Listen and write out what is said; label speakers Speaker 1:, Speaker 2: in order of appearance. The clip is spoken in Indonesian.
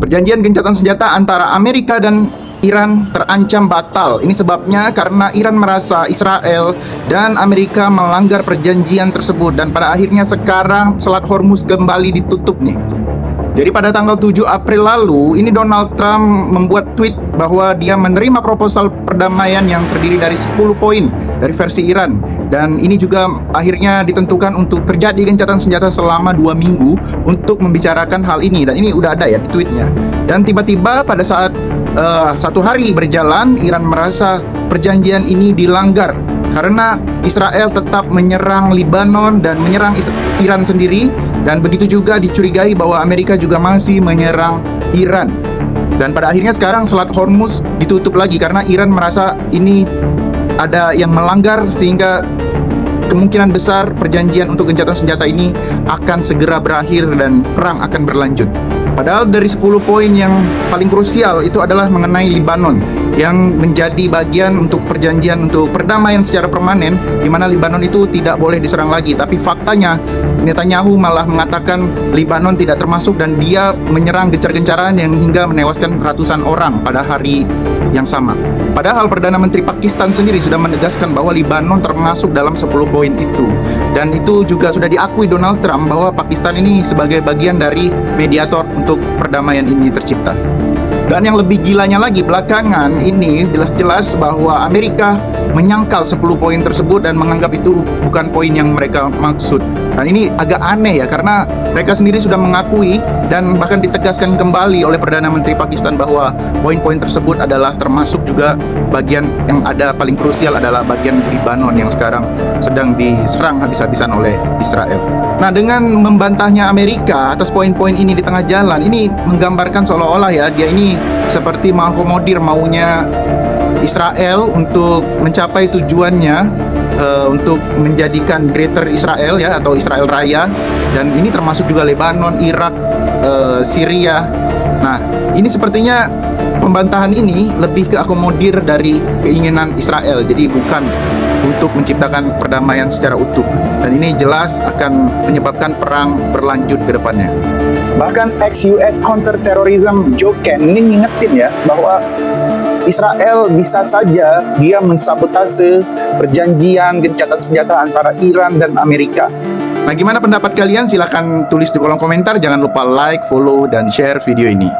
Speaker 1: Perjanjian gencatan senjata antara Amerika dan Iran terancam batal. Ini sebabnya karena Iran merasa Israel dan Amerika melanggar perjanjian tersebut, dan pada akhirnya sekarang Selat Hormuz kembali ditutup nih. Jadi pada tanggal 7 April lalu, ini Donald Trump membuat tweet bahwa dia menerima proposal perdamaian yang terdiri dari 10 poin dari versi Iran. Dan ini juga akhirnya ditentukan untuk terjadi gencatan senjata selama 2 minggu untuk membicarakan hal ini. Dan ini udah ada ya di tweetnya. Dan tiba-tiba pada saat 1 hari berjalan, Iran merasa perjanjian ini dilanggar karena Israel tetap menyerang Lebanon dan menyerang Iran sendiri. Dan begitu juga dicurigai bahwa Amerika juga masih menyerang Iran. Dan pada akhirnya sekarang Selat Hormuz ditutup lagi karena Iran merasa ini ada yang melanggar, sehingga kemungkinan besar perjanjian untuk gencatan senjata ini akan segera berakhir dan perang akan berlanjut. Padahal dari 10 poin yang paling krusial itu adalah mengenai Lebanon, yang menjadi bagian untuk perjanjian untuk perdamaian secara permanen, di mana Lebanon itu tidak boleh diserang lagi. Tapi faktanya Netanyahu malah mengatakan Lebanon tidak termasuk, dan dia menyerang gencar-gencaran yang hingga menewaskan ratusan orang pada hari yang sama. Padahal Perdana Menteri Pakistan sendiri sudah menegaskan bahwa Lebanon termasuk dalam 10 poin itu. Dan itu juga sudah diakui Donald Trump bahwa Pakistan ini sebagai bagian dari mediator untuk perdamaian ini tercipta. Dan yang lebih gilanya lagi, belakangan ini jelas-jelas bahwa Amerika menyangkal 10 poin tersebut dan menganggap itu bukan poin yang mereka maksud. Dan ini agak aneh ya, karena mereka sendiri sudah mengakui dan bahkan ditegaskan kembali oleh Perdana Menteri Pakistan bahwa poin-poin tersebut adalah termasuk juga bagian yang ada paling krusial adalah bagian Lebanon yang sekarang sedang diserang habis-habisan oleh Israel. Nah, dengan membantahnya Amerika atas poin-poin ini di tengah jalan, ini menggambarkan seolah-olah ya dia ini seperti mengakomodir maunya Israel untuk mencapai tujuannya, untuk menjadikan Greater Israel ya, atau Israel Raya. Dan ini termasuk juga Lebanon, Irak, Syria. Nah, ini sepertinya pembantahan ini lebih ke akomodir dari keinginan Israel, jadi bukan untuk menciptakan perdamaian secara utuh. Dan ini jelas akan menyebabkan perang berlanjut ke depannya.
Speaker 2: Bahkan ex-US Counterterrorism Joe Ken ini ngingetin ya bahwa Israel bisa saja dia mensabotase perjanjian gencatan senjata antara Iran dan Amerika.
Speaker 1: Nah, gimana pendapat kalian? Silahkan tulis di kolom komentar. Jangan lupa like, follow, dan share video ini.